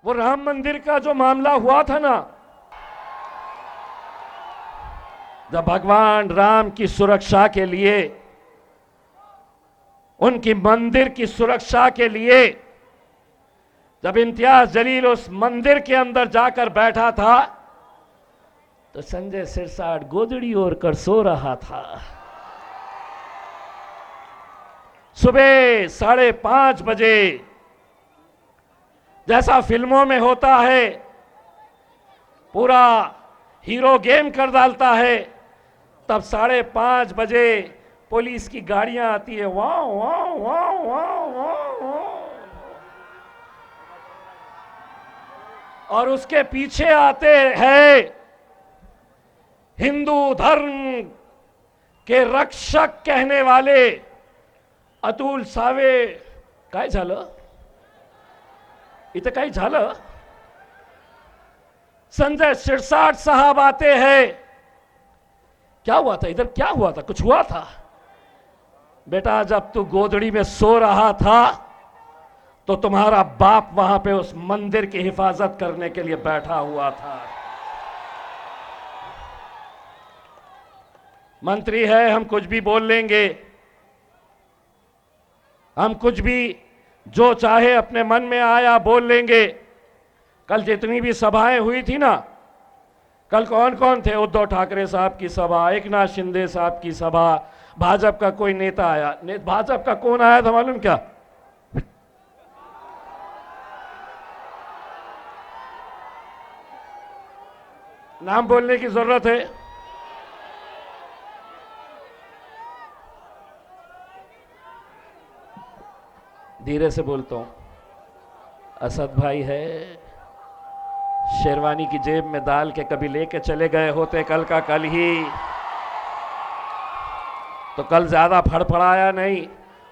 वो राम मंदिर का जो मामला हुआ था ना, जब भगवान राम की सुरक्षा के लिए, उनकी मंदिर की सुरक्षा के लिए, जब इम्तियाज जलील उस मंदिर के अंदर जाकर बैठा था तो संजय सिरसाट गोदड़ी ओढ़ कर सो रहा था। सुबह 5:30 बजे, जैसा फिल्मों में होता है, पूरा हीरो गेम कर डालता है, तब 5:30 बजे पुलिस की गाड़ियां आती है, वाह वाह वाह वाह वाह, और उसके पीछे आते हैं हिंदू धर्म के रक्षक कहने वाले अतुल सावे। काय झालं इथं? काय झालं? संजय सिरसाट साहब आते हैं। क्या हुआ था इधर? क्या हुआ था? कुछ हुआ था? बेटा, जब तू गोदड़ी में सो रहा था तो तुम्हारा बाप वहां पे उस मंदिर की हिफाजत करने के लिए बैठा हुआ था। मंत्री है, हम कुछ भी बोल लेंगे, हम कुछ भी जो चाहे अपने मन में आया बोल लेंगे। कल जितनी भी सभाएं हुई थी ना, कल कौन कौन थे? उद्धव ठाकरे साहब की सभा, एकनाथ शिंदे साहब की सभा, भाजपा का कोई नेता आया। भाजपा का कौन आया था मालूम क्या? नाम बोलने की जरूरत है? धीरे से बोलता हूं। असद भाई है, शेरवानी की जेब में डाल के कभी लेके चले गए होते कल का कल ही, तो कल ज्यादा फड़फड़ाया नहीं।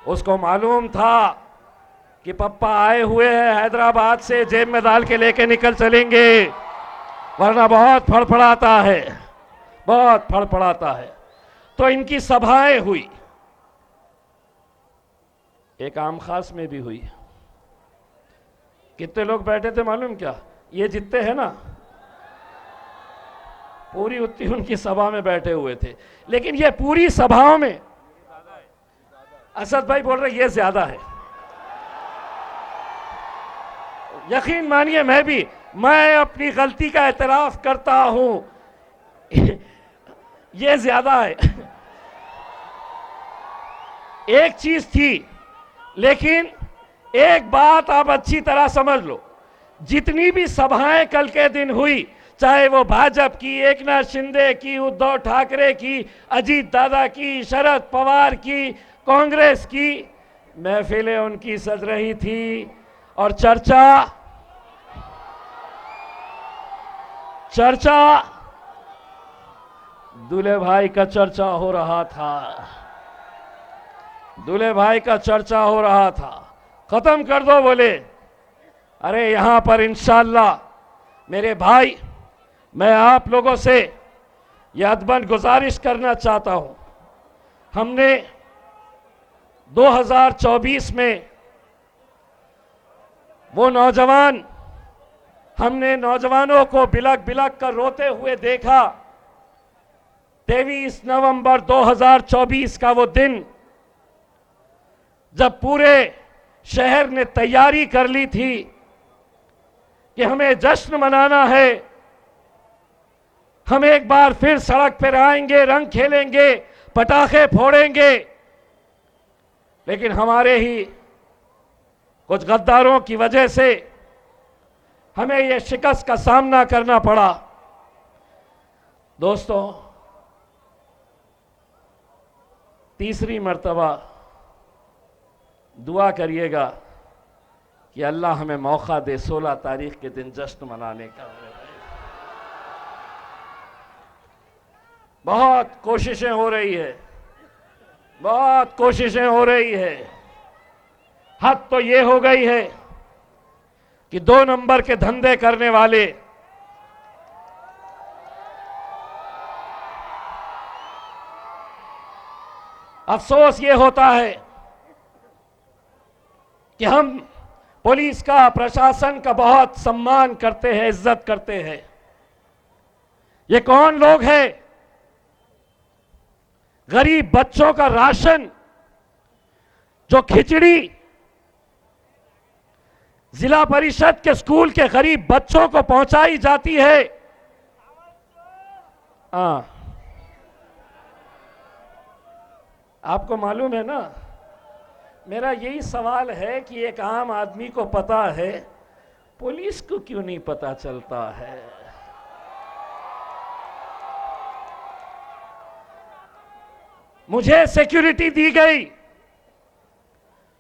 उसको मालूम था कि पप्पा आए हुए हैं हैदराबाद से, जेब में डाल के लेके निकल चलेंगे, वरना बहुत फड़फड़ाता है, बहुत फड़फड़ाता है। तो इनकी सभाएं हुई, एक आम खास में भी हुई। कितने लोग बैठे थे मालूम क्या? ये जितने हैं ना, पूरी उतनी उनकी सभा में बैठे हुए थे। लेकिन ये पूरी सभाओं में, असद भाई बोल रहे ये ज्यादा है। यकीन मानिए, मैं अपनी गलती का एतराफ करता हूं, ये ज्यादा है। एक चीज थी, लेकिन एक बात आप अच्छी तरह समझ लो, जितनी भी सभाएं कल के दिन हुई, चाहे वो भाजपा की, एकनाथ शिंदे की, उद्धव ठाकरे की, अजीत दादा की, शरद पवार की, कांग्रेस की, महफिलें उनकी सज रही थी और चर्चा दूल्हे भाई का चर्चा हो रहा था। दूल्हे भाई का चर्चा हो रहा था। खत्म कर दो बोले। अरे यहां पर इंशाअल्लाह मेरे भाई, मैं आप लोगों से यह अदबन गुजारिश करना चाहता हूं। हमने 2024 में वो नौजवान, हमने नौजवानों को बिलक बिलक कर रोते हुए देखा। 23 नवंबर 2024 का वो दिन, जब पूरे शहर ने तैयारी कर ली थी कि हमें जश्न मनाना है, हम एक बार फिर सड़क पर आएंगे, रंग खेलेंगे, पटाखे फोड़ेंगे, लेकिन हमारे ही कुछ गद्दारों की वजह से हमें यह शिकस्त का सामना करना पड़ा। दोस्तों, तीसरी मर्तबा दुआ करिएगा कि अल्लाह हमें मौका दे 16 तारीख के दिन जश्न मनाने का। बहुत कोशिशें हो रही है, बहुत कोशिशें हो रही है। हद तो ये हो गई है कि 2 नंबर के धंधे करने वाले, अफसोस ये होता है कि हम पुलिस का, प्रशासन का बहुत सम्मान करते हैं, इज्जत करते हैं। ये कौन लोग हैं? गरीब बच्चों का राशन, जो खिचड़ी जिला परिषद के स्कूल के गरीब बच्चों को पहुंचाई जाती है। आपको मालूम है ना, मेरा यही सवाल है कि एक आम आदमी को पता है, पुलिस को क्यों नहीं पता चलता है? मुझे सिक्योरिटी दी गई,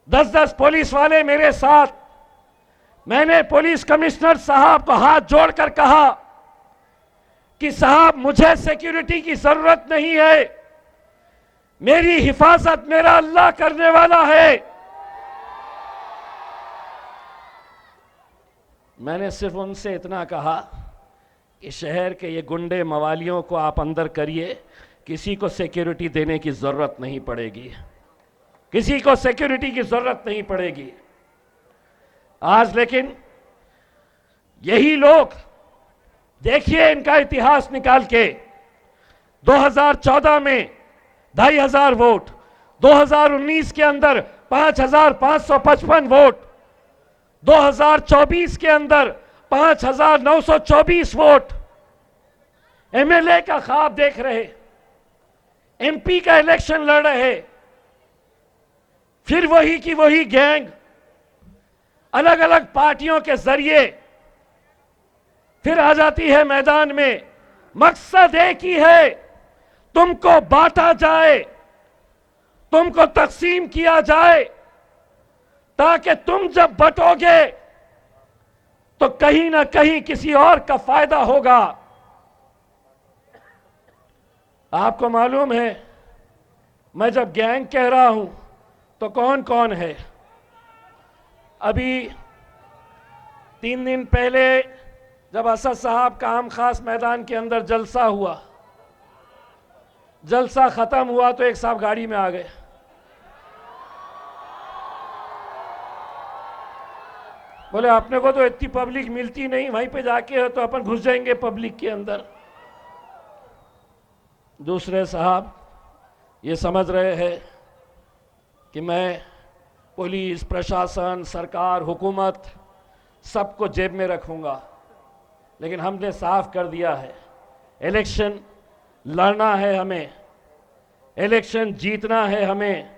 10-10 पुलिस वाले मेरे साथ। मैंने पुलिस कमिश्नर साहब को हाथ जोड़कर कहा कि साहब, मुझे सिक्योरिटी की जरूरत नहीं है, मेरी हिफाजत मेरा अल्लाह करने वाला है। मैंने सिर्फ उनसे इतना कहा कि शहर के ये गुंडे मवालियों को आप अंदर करिए, किसी को सिक्योरिटी देने की जरूरत नहीं पड़ेगी, किसी को सिक्योरिटी की जरूरत नहीं पड़ेगी। आज लेकिन यही लोग, देखिए इनका इतिहास निकाल के, 2014 में 2500 वोट, 2019 के अंदर 5555 वोट, 2024 के अंदर 5924 वोट। एमएलए का ख्वाब देख रहे, एमपी का इलेक्शन लड़ रहे, फिर वही की वही गैंग अलग अलग पार्टियों के जरिए फिर आ जाती है मैदान में। मकसद एक ही है, तुमको बांटा जाए, तुमको तकसीम किया जाए, ताकि तुम जब बटोगे तो कहीं ना कहीं किसी और का फायदा होगा। आपको मालूम है, मैं जब गैंग कह रहा हूं तो कौन कौन है? अभी 3 दिन पहले जब असद साहब का आम खास मैदान के अंदर जलसा हुआ, जलसा खत्म हुआ तो एक साहब गाड़ी में आ गए। बोले अपने को तो इतनी पब्लिक मिलती नहीं, वहीं पे जाके तो अपन घुस जाएंगे पब्लिक के अंदर। दूसरे साहब ये समझ रहे हैं कि मैं पुलिस, प्रशासन, सरकार, हुकूमत सबको जेब में रखूंगा, लेकिन हमने साफ कर दिया है, इलेक्शन लड़ना है हमें, इलेक्शन जीतना है हमें।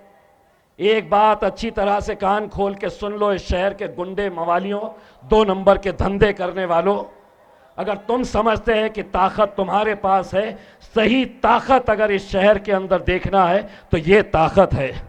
एक बात अच्छी तरह से कान खोल के सुन लो, इस शहर के गुंडे मवालियों, 2 नंबर के धंधे करने वालों, अगर तुम समझते हैं कि ताकत तुम्हारे पास है, सही ताकत अगर इस शहर के अंदर देखना है तो ये ताकत है।